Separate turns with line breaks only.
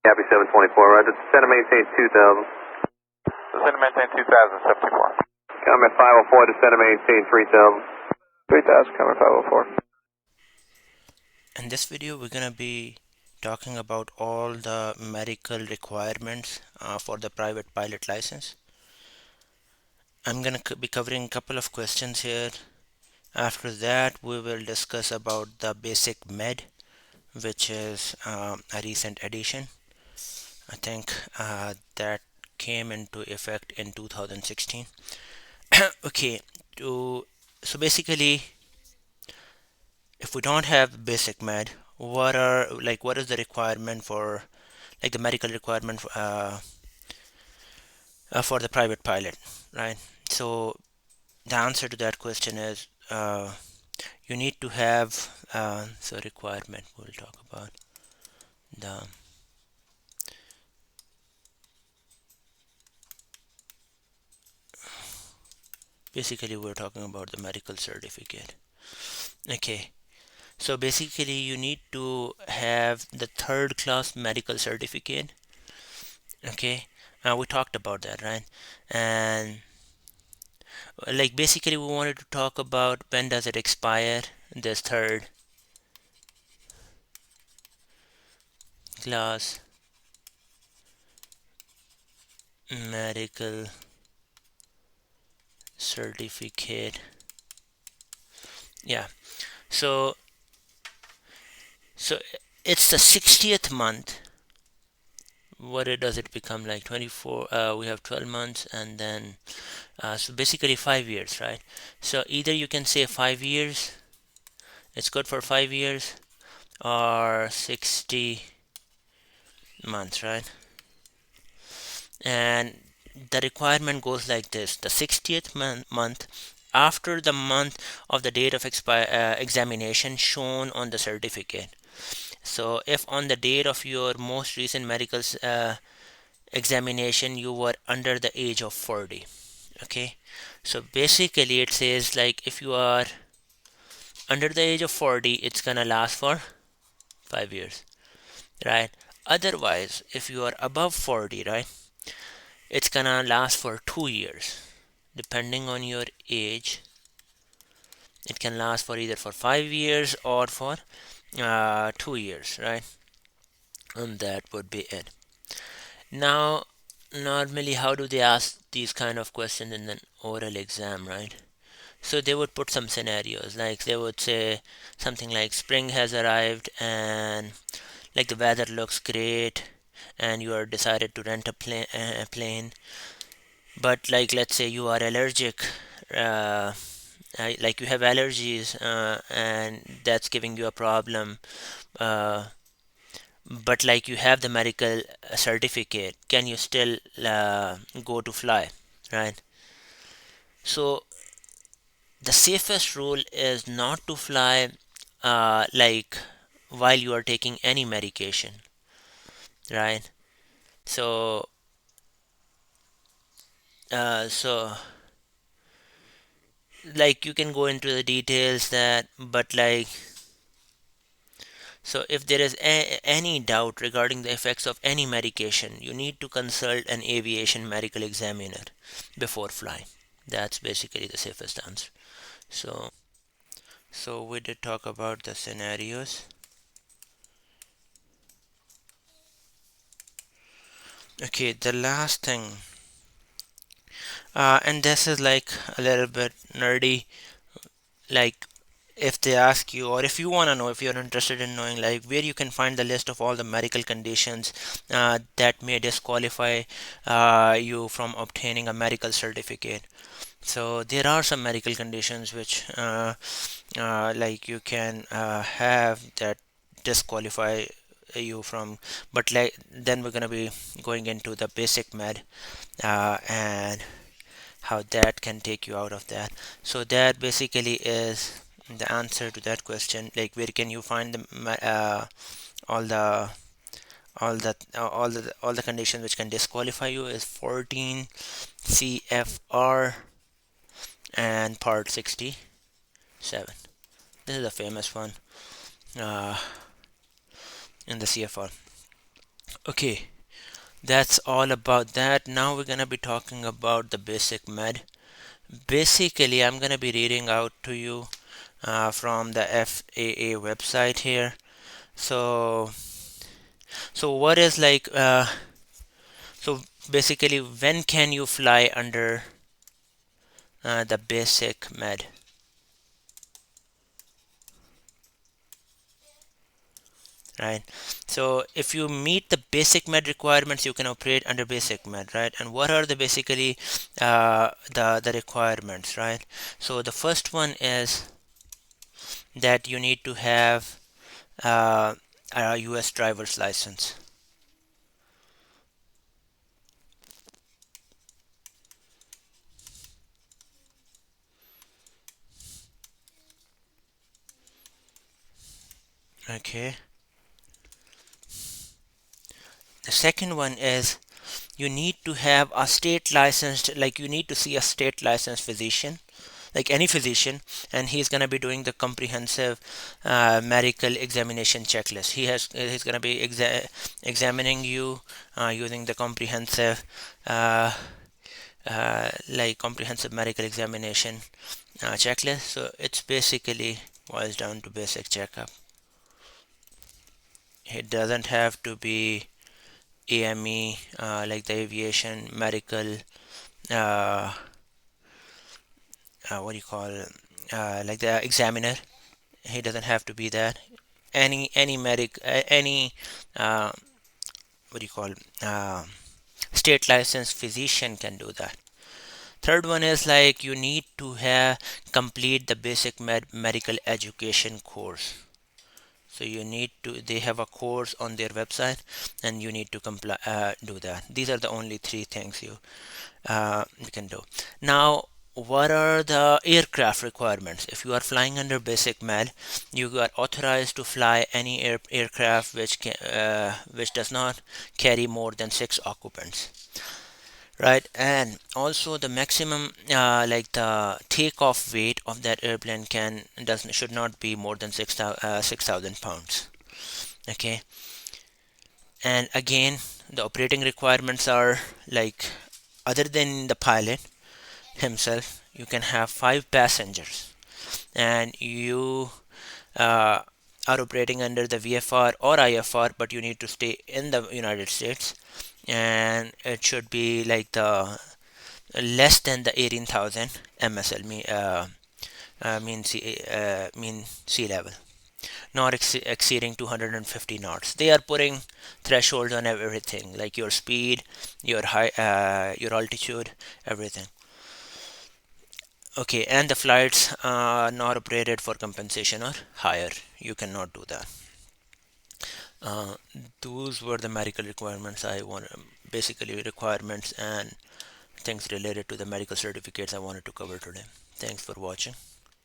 Copy 724, right. Center maintains 2000.
Center maintain 2074.
Comment 504 to center maintain 3000.
3000, comment 504.
In this video, we're going to be talking about all the medical requirements for the private pilot license. I'm going to be covering a couple of questions here. After that, we will discuss about the BasicMed, which is a recent addition. I think that came into effect in 2016. Okay, so basically, if we don't have BasicMed, what is the requirement for the medical requirement for the private pilot, right? So the answer to that question is you need to have so requirement. We'll talk about the basically we're talking about the medical certificate. Okay, so basically you need to have the third class medical certificate. Okay, we talked about that, right? And basically we wanted to talk about when does it expire, this third class medical certificate. Yeah, so it's the 60th month. Does it become like 24? We have 12 months, and then so basically 5 years, right? So either you can say 5 years, it's good for 5 years, or 60 months, right? And the requirement goes like this: the 60th month after the month of the date of examination shown on the certificate. So if on the date of your most recent medical examination you were under the age of 40, okay, so basically it says like if you are under the age of 40, it's gonna last for 5 years, right? Otherwise, if you are above 40, right, it's gonna last for 2 years. Depending on your age, it can last for either for 5 years or for 2 years, right? And that would be it. Now, normally, how do they ask these kind of questions in an oral exam, right? So they would put some scenarios, like they would say something like spring has arrived and like the weather looks great and you are decided to rent a plane, but like let's say you are allergic, like you have allergies, and that's giving you a problem, but like you have the medical certificate, can you still go to fly, right? So the safest rule is not to fly like while you are taking any medication, right? So so like you can go into the details that, but like, so if there is any doubt regarding the effects of any medication, you need to consult an aviation medical examiner before flying. That's basically the safest answer. So we did talk about the scenarios. Okay, the last thing, and this is like a little bit nerdy, like if they ask you, or if you want to know, if you're interested in knowing like where you can find the list of all the medical conditions that may disqualify you from obtaining a medical certificate. So there are some medical conditions which like you can have that disqualify you from, but like then we're gonna be going into the BasicMed and how that can take you out of that. So that basically is the answer to that question, like where can you find all the all the conditions which can disqualify you is 14 CFR and part 67. This is a famous one in the CFR. Okay, that's all about that. Now we're gonna be talking about the BasicMed. Basically, I'm gonna be reading out to you from the FAA website here. So, so what is like? So basically, when can you fly under the BasicMed? Right. So if you meet the BasicMed requirements, you can operate under BasicMed, right? And what are the basically the requirements, right? So the first one is that you need to have a US driver's license. Okay. The second one is you need to have a state licensed, like you need to see a state licensed physician, like any physician, and he's going to be doing the comprehensive medical examination checklist. He's going to be examining you using the comprehensive like comprehensive medical examination checklist. So it's basically boils down to basic checkup. It doesn't have to be AME, like the aviation medical, uh, what do you call, like the examiner. He doesn't have to be that. Any uh, what do you call, uh, state licensed physician can do that. Third one is like you need to have complete the medical education course. So you need to, they have a course on their website, and you need to do that. These are the only three things you can do. Now, what are the aircraft requirements? If you are flying under BasicMed, you are authorized to fly any aircraft which does not carry more than 6 occupants, right? And also the maximum like the takeoff weight of that airplane should not be more than 6,000 pounds. Okay, and again, the operating requirements are like, other than the pilot himself, you can have 5 passengers, and you uh, are operating under the VFR or IFR, but you need to stay in the United States, and it should be like the less than the 18,000 MSL, mean sea level, not exceeding 250 knots. They are putting thresholds on everything, like your speed, your your altitude, everything. Okay, and the flights are not operated for compensation or hire. You cannot do that. Uh, those were the medical requirements I want, basically requirements and things related to the medical certificates I wanted to cover today. Thanks for watching.